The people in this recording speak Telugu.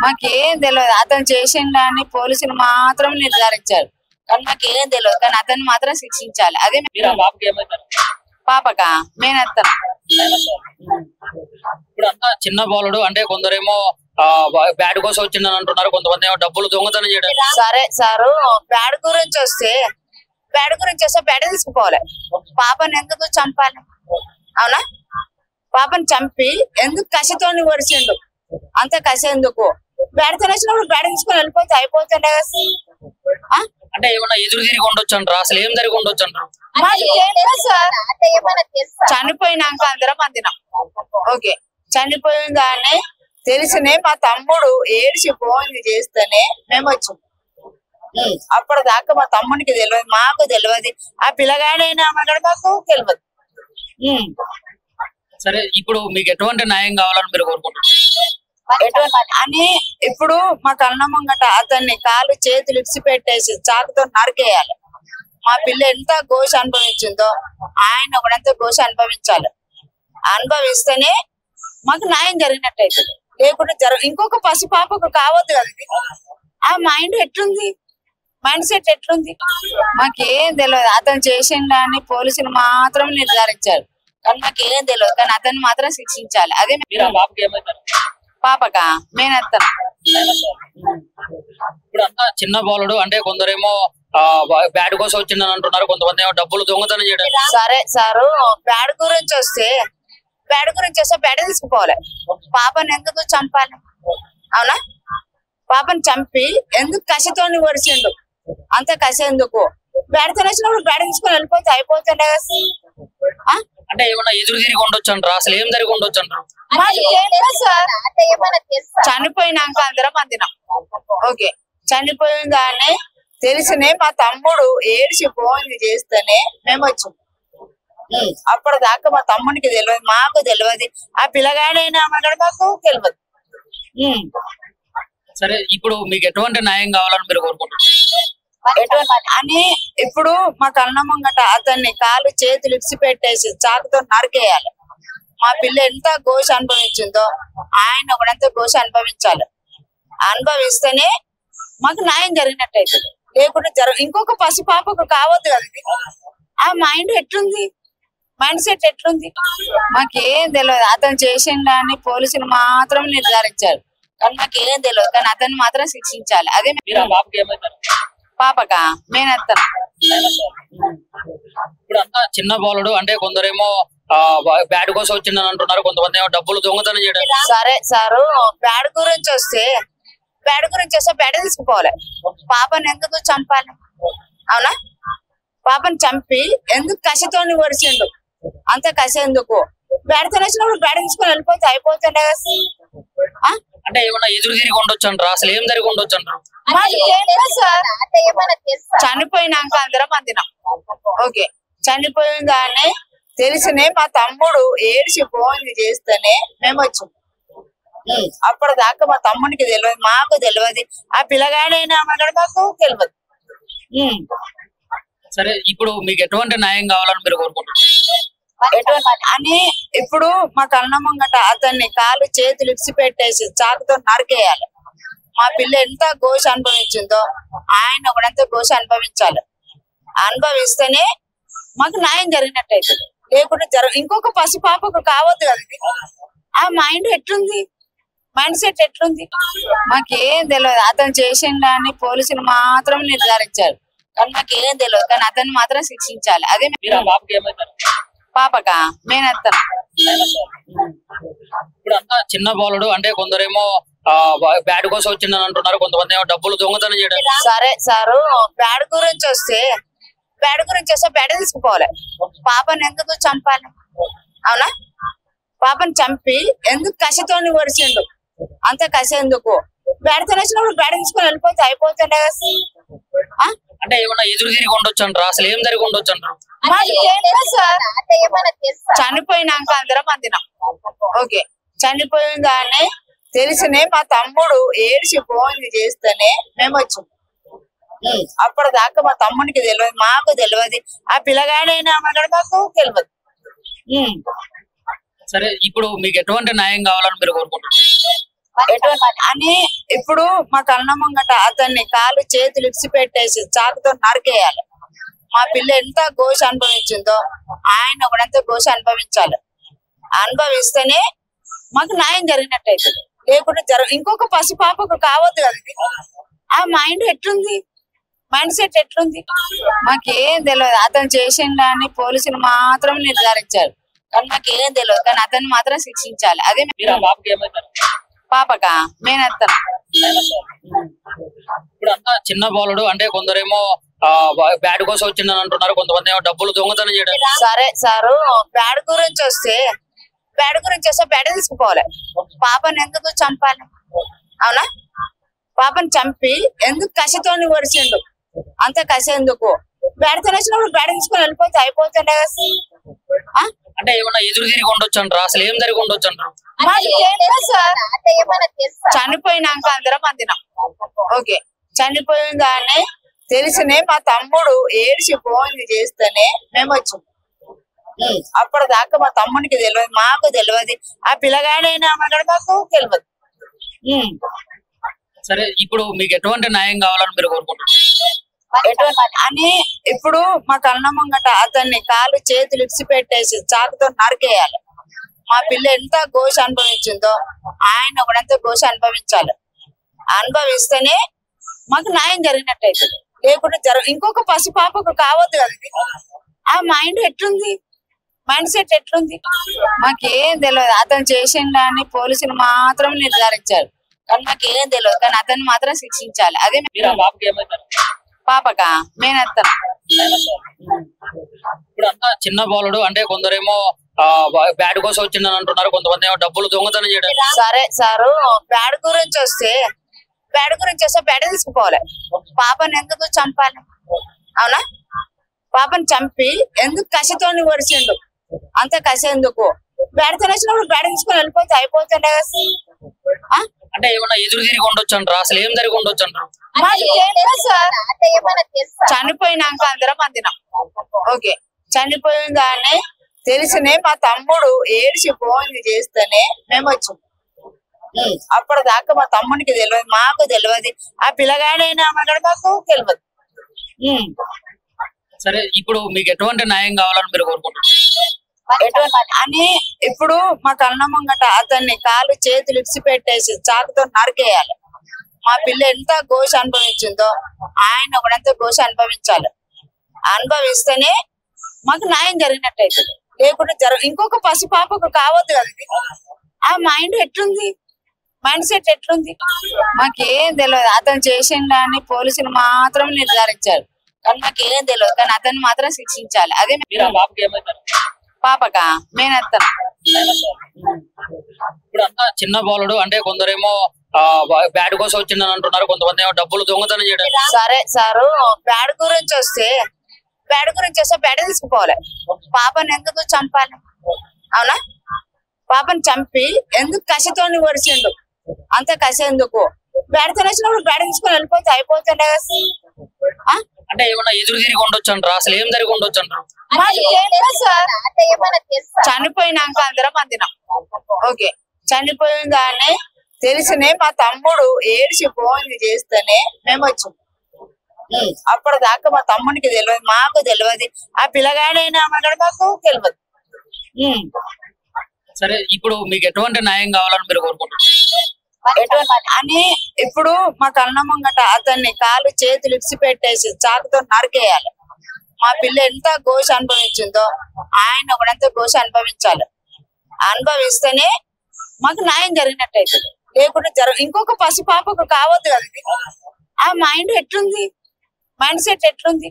మాకేం తెలియదు. అతను చేసిండని పోలీసులు మాత్రం నిర్ధారించారు, కానీ మాకేం తెలియదు. కానీ అతన్ని మాత్రం శిక్షించాలి. అదే పాపకా మేనత్తను. ఇప్పుడు అంతా చిన్న బాలుడు అంటే కొందరేమో బ్యాడ్ కోసం వచ్చిందని అంటున్నారు, కొంతమంది ఏమో డబ్బులు దొంగతనం చేయడం. సరే సారు, బ్యాడ్ గురించి వస్తే బ్యాడ్ తీసుకుపోవాలి. పాపని ఎందుకు చంపాలి? అవునా? పాపని చంపి ఎందుకు కసితోని ఒడిచిండు? అంత కసి ఎందుకు? బ్యాడ్ తినేసినప్పుడు బ్యాడ్ తీసుకొని వెళ్ళిపోతే అయిపోతుండే కదా. అంటే ఏమన్నా ఎదురు తిరిగి ఉండొచ్చు అంటారు, అసలు ఏం జరిగి ఉండొచ్చు అంటారు? చనిపోయినాక అందరం అందినాం. ఓకే, చనిపోయిన దాన్ని తెలిసినే మా తమ్ముడు ఏడిసి ఫోన్ చేస్తేనే మేము వచ్చాం. అప్పటిదాకా మా తమ్మునికి తెలియదు, మాకు తెలియదు. ఆ పిల్లగాడైనా అన్నాడు, మాకు తెలియదు. సరే, ఇప్పుడు మీకు ఎటువంటి న్యాయం కావాలని మీరు కోరుకుంటున్నారు? అని ఇప్పుడు మా కళ్ళ ముంగట అతన్ని కాలు చేతులు ఇడిచి పెట్టేసి చాకుతో నరికేయాలి. మా పిల్ల ఎంత ఘోష అనుభవించిందో ఆయన కూడా ఎంత ఘోష అనుభవించాలి. అనుభవిస్తేనే మాకు న్యాయం జరిగినట్టయితే. లేకుంటే ఇంకొక పసిపాపకు కావద్దు కదా. ఆ మైండ్ ఎట్లుంది, మైండ్ సెట్ ఎట్లుంది? మాకేం తెలియదు. అతను చేసిండని పోలీసులు మాత్రం నిర్ధారించారు, కానీ మాకేం తెలియదు. కానీ అతన్ని మాత్రం శిక్షించాలి. అదే పాపకా మేనత్తను. ఇప్పుడు అంతా చిన్న బాలుడు అంటే కొందరేమో బ్యాడ్ కోసం వచ్చిందని అంటున్నారు, కొంతమంది ఏమో డబ్బులు దొంగతనం చేయడం. సరే సారు, బ్యాడ్ గురించి వస్తే బ్యాడ్ తీసుకుపోవాలి. పాపని ఎందుకు చంపాలి? అవునా? పాపని చంపి ఎందుకు కసితోని ఒడిచిండు? అంత కసి ఎందుకు? బ్యాడ్ తినేసినప్పుడు బ్యాడ్ తీసుకొని వెళ్ళిపోతే అయిపోతుండే కదా. అంటే ఏమన్నా ఎదురు తిరిగి ఉండొచ్చు అంటారు, అసలు ఏం జరిగి ఉండొచ్చు అంటారు? చనిపోయినాక అందరం అందినాం. ఓకే, చనిపోయిన దాన్ని తెలిసినే మా తమ్ముడు ఏడిసి ఫోన్ చేస్తేనే మేము వచ్చాం. అప్పటిదాకా మా తమ్మునికి తెలియదు, మాకు తెలియదు. ఆ పిల్లగాడైనా అన్నాడు, మాకు తెలియదు. సరే, ఇప్పుడు మీకు ఎటువంటి న్యాయం కావాలని మీరు కోరుకుంటున్నారు? అని ఇప్పుడు మా కళ్ళ ముంగట అతన్ని కాలు చేతులు ఇడిచి పెట్టేసి చాకుతో నరికేయాలి. మా పిల్ల ఎంత ఘోష అనుభవించిందో ఆయన కూడా ఎంత ఘోష అనుభవించాలి. అనుభవిస్తేనే మాకు న్యాయం జరిగినట్టయితే. లేకుంటే ఇంకొక పసిపాపకు కావద్దు కదా. ఆ మైండ్ ఎట్లుంది, మైండ్ సెట్ ఎట్లుంది? మాకేం తెలియదు. అతను చేసిండని పోలీసులు మాత్రం నిర్ధారించారు, కానీ మాకేం తెలియదు. కానీ అతన్ని మాత్రం శిక్షించాలి. అదే పాపకా మేనత్తను. ఇప్పుడు అంతా చిన్న బాలుడు అంటే కొందరేమో బ్యాడ్ కోసం వచ్చిందని అంటున్నారు, కొంతమంది ఏమో డబ్బులు దొంగతనం చేయడం. సరే సారు, బ్యాడ్ గురించి వస్తే బ్యాడ్ తీసుకుపోవాలి. పాపని ఎందుకు చంపాలి? అవునా? పాపని చంపి ఎందుకు కసితోని ఒడిచిండు? అంత కసి ఎందుకు? బ్యాడ్ తినేసినప్పుడు బ్యాడ్ తీసుకొని వెళ్ళిపోతే అయిపోతుండే కదా. అంటే ఏమన్నా ఎదురు తిరిగి ఉండొచ్చు అంటారు, అసలు ఏం జరిగి ఉండొచ్చు అంటారు? చనిపోయినాక అందరం అందినాం. ఓకే, చనిపోయిన దాన్ని తెలిసినే మా తమ్ముడు ఏడిసి ఫోన్ చేస్తేనే మేము వచ్చాం. అప్పటిదాకా మా తమ్మునికి తెలియదు, మాకు తెలియదు. ఆ పిల్లగాడైనా అన్నాడు, మాకు తెలియదు. సరే, ఇప్పుడు మీకు ఎటువంటి న్యాయం కావాలని మీరు కోరుకుంటున్నారు? అని ఇప్పుడు మా కళ్ళ ముంగట అతన్ని కాలు చేతులు ఇడిచి పెట్టేసి చాకుతో నరికేయాలి. మా పిల్ల ఎంత ఘోష అనుభవించిందో ఆయన కూడా ఎంత ఘోష అనుభవించాలి. అనుభవిస్తేనే మాకు న్యాయం జరిగినట్టయితే. లేకుంటే ఇంకొక పసిపాపకు కావద్దు కదా. ఆ మైండ్ ఎట్లుంది, మైండ్ సెట్ ఎట్లుంది? మాకేం తెలియదు. అతను చేసిండని పోలీసులు మాత్రం నిర్ధారించారు, కానీ మాకేం తెలియదు. కానీ అతన్ని మాత్రం శిక్షించాలి. అదే పాపకా మేనత్తను. ఇప్పుడు అంతా చిన్న బాలుడు అంటే కొందరేమో బ్యాడ్ కోసం వచ్చిందని అంటున్నారు, కొంతమంది ఏమో డబ్బులు దొంగతనం చేయడం. సరే సారు, బ్యాడ్ గురించి వస్తే బ్యాడ్ తీసుకుపోవాలి. పాపని ఎందుకు చంపాలి? అవునా? పాపని చంపి ఎందుకు కసితోని ఒడిచిండు? అంత కసి ఎందుకు? బ్యాడ్ తినేసినప్పుడు బ్యాడ్ తీసుకొని వెళ్ళిపోతే అయిపోతుండే కదా. అంటే ఏమన్నా ఎదురు తిరిగి ఉండొచ్చు అంటారు, అసలు ఏం జరిగి ఉండొచ్చు అంటారు? చనిపోయినాక అందరం అందినాం. ఓకే, చనిపోయిన దాన్ని తెలిసినే మా తమ్ముడు ఏడిసి ఫోన్ చేస్తేనే మేము వచ్చాం. అప్పటిదాకా మా తమ్మునికి తెలియదు, మాకు తెలియదు. ఆ పిల్లగాడైనా అన్నాడు, మాకు తెలియదు. సరే, ఇప్పుడు మీకు ఎటువంటి న్యాయం కావాలని మీరు కోరుకుంటున్నారు? అని ఇప్పుడు మా కళ్ళ ముంగట అతన్ని కాలు చేతులు ఇడిచి పెట్టేసి చాకుతో నరికేయాలి. మా పిల్ల ఎంత ఘోష అనుభవించిందో ఆయన కూడా అంత ఘోష అనుభవించాలి. అనుభవిస్తేనే మాకు న్యాయం జరిగినట్టయితే, లేకుంటే ఇంకొక పసిపాపకు కావద్దు కదా ఇది. ఆ మైండ్ ఎట్లుంది, మైండ్ సెట్ ఎట్లుంది మాకేం తెలియదు. అతను చేసిండని పోలీసులు మాత్రం నిర్ధారించారు, కానీ మాకేం తెలియదు. కానీ అతన్ని మాత్రం శిక్షించాలి. అదే పాపకా మేనత్తను. ఇప్పుడు అంతా చిన్న బాలుడు అంటే కొందరేమో బ్యాడ్ కోసం వచ్చిందని అంటున్నారు, కొంతమంది ఏమో డబ్బులు దొంగతనం చేయడం. సరే సారు, బ్యాడ్ గురించి వస్తే బ్యాడ్ తీసుకుపోవాలి. పాపని ఎందుకు చంపాలి? అవునా, పాపని చంపి ఎందుకు కసితోని ఒడిచిండు? అంత కసి ఎందుకు? బ్యాడ్ తినేసినప్పుడు బ్యాడ్ తీసుకొని వెళ్ళిపోతే అయిపోతుండే కదా. అంటే ఏమన్నా ఎదురు తిరిగి ఉండొచ్చు అంటారు, అసలు ఏం జరిగి ఉండొచ్చు అంటారు? చనిపోయినాక అందరం అందినాం. ఓకే, చనిపోయిన దాన్ని తెలిసినే మా తమ్ముడు ఏడిసి ఫోన్ చేస్తేనే మేము వచ్చాం. అప్పటిదాకా మా తమ్మునికి తెలియదు, మాకు తెలియదు. ఆ పిల్లగాడైనా అన్నాడు, మాకు తెలియదు. సరే, ఇప్పుడు మీకు ఎటువంటి న్యాయం కావాలని మీరు కోరుకుంటున్నారు? అని ఇప్పుడు మా కళ్ళ ముంగట అతన్ని కాలు చేతులు ఇడిచి పెట్టేసి చాకుతో నరికేయాలి. మా పిల్ల ఎంత ఘోష అనుభవించిందో ఆయన కూడా అంత ఘోష అనుభవించాలి. అనుభవిస్తేనే మాకు న్యాయం జరిగినట్టయితే, లేకుంటే ఇంకొక పసిపాపకు కావద్దు కదా ఇది. ఆ మైండ్ ఎట్లుంది, మైండ్ సెట్ ఎట్లుంది మాకేం తెలియదు. అతను చేసిండని పోలీసులు మాత్రం నిర్ధారించారు, కానీ మాకేం తెలియదు. కానీ అతన్ని మాత్రం శిక్షించాలి. అదే పాపకా మేనత్తను. ఇప్పుడు అంతా చిన్న బాలుడు అంటే కొందరేమో బ్యాడ్ కోసం వచ్చిందని అంటున్నారు, కొంతమంది ఏమో డబ్బులు దొంగతనం చేయడం. సరే సారు, బ్యాడ్ గురించి వస్తే బ్యాడ్ తీసుకుపోవాలి. పాపని ఎందుకు చంపాలి? అవునా, పాపని చంపి ఎందుకు కసితోని ఒడిచిండు? అంత కసి ఎందుకు? బ్యాడ్ తినేసినప్పుడు బ్యాడ్ తీసుకొని వెళ్ళిపోతే అయిపోతుండే కదా. అంటే ఏమన్నా ఎదురు తిరిగి ఉండొచ్చు అంటారు, అసలు ఏం జరిగి ఉండొచ్చు అంటారు? చనిపోయినాక అందరం అందినాం. ఓకే, చనిపోయిన దాన్ని తెలిసినే మా తమ్ముడు ఏడిసి ఫోన్ చేస్తేనే మేము వచ్చాం. అప్పటిదాకా మా తమ్మునికి తెలియదు, మాకు తెలియదు. ఆ పిల్లగాడైనా అన్నాడు, మాకు తెలియదు. సరే, ఇప్పుడు మీకు ఎటువంటి న్యాయం కావాలని మీరు కోరుకుంటున్నారు? అని ఇప్పుడు మా కళ్ళ ముంగట అతన్ని కాలు చేతులు ఇడిచి పెట్టేసి చాకుతో నరికేయాలి. మా పిల్ల ఎంత ఘోష అనుభవించిందో ఆయన కూడా అంత ఘోష అనుభవించాలి. అనుభవిస్తేనే మాకు న్యాయం జరిగినట్టయితే, లేకుంటే ఇంకొక పసిపాపకు కావద్దు కదా ఇది. ఆ మైండ్ ఎట్లుంది, మైండ్ సెట్ ఎట్లుంది మాకేం తెలియదు. అతను చేసిండని పోలీసులు మాత్రం నిర్ధారించారు, కానీ మాకేం తెలియదు. కానీ అతన్ని మాత్రం శిక్షించాలి. అదే పాపకా మేనత్తను. ఇప్పుడు అంతా చిన్న బాలుడు అంటే కొందరేమో బ్యాడ్ కోసం వచ్చిందని అంటున్నారు, కొంతమంది ఏమో డబ్బులు దొంగతనం చేయడం. సరే సారు, బ్యాడ్ గురించి వస్తే బ్యాడ్ తీసుకుపోవాలి. పాపని ఎందుకు చంపాలి? అవునా, పాపని చంపి ఎందుకు కసితోని ఒడిచిండు? అంత కసి ఎందుకు? బ్యాడ్ తినేసినప్పుడు బ్యాడ్ తీసుకొని వెళ్ళిపోతే అయిపోతుండే కదా. అంటే ఏమన్నా ఎదురు తిరిగి ఉండొచ్చు అంటారు, అసలు ఏం జరిగి ఉండొచ్చు అంటారు? చనిపోయినాక అందరం అందినాం. ఓకే, చనిపోయిన దాన్ని తెలిసినే మా తమ్ముడు ఏడిసి ఫోన్ చేస్తేనే మేము వచ్చాం. అప్పటిదాకా మా తమ్మునికి తెలియదు, మాకు తెలియదు. ఆ పిల్లగాడైనా అన్నాడు, మాకు తెలియదు. సరే, ఇప్పుడు మీకు ఎటువంటి న్యాయం కావాలని మీరు కోరుకుంటున్నారు? అని ఇప్పుడు మా కళ్ళ ముంగట అతన్ని కాలు చేతులు ఇడిచి పెట్టేసి చాకుతో నరికేయాలి. మా పిల్ల ఎంత ఘోష అనుభవించిందో ఆయన కూడా అంత ఘోష అనుభవించాలి. అనుభవిస్తేనే మాకు న్యాయం జరిగినట్టయితే, లేకుంటే ఇంకొక పసిపాపకు కావద్దు కదా ఇది. ఆ మైండ్ ఎట్లుంది, మైండ్ సెట్ ఎట్లుంది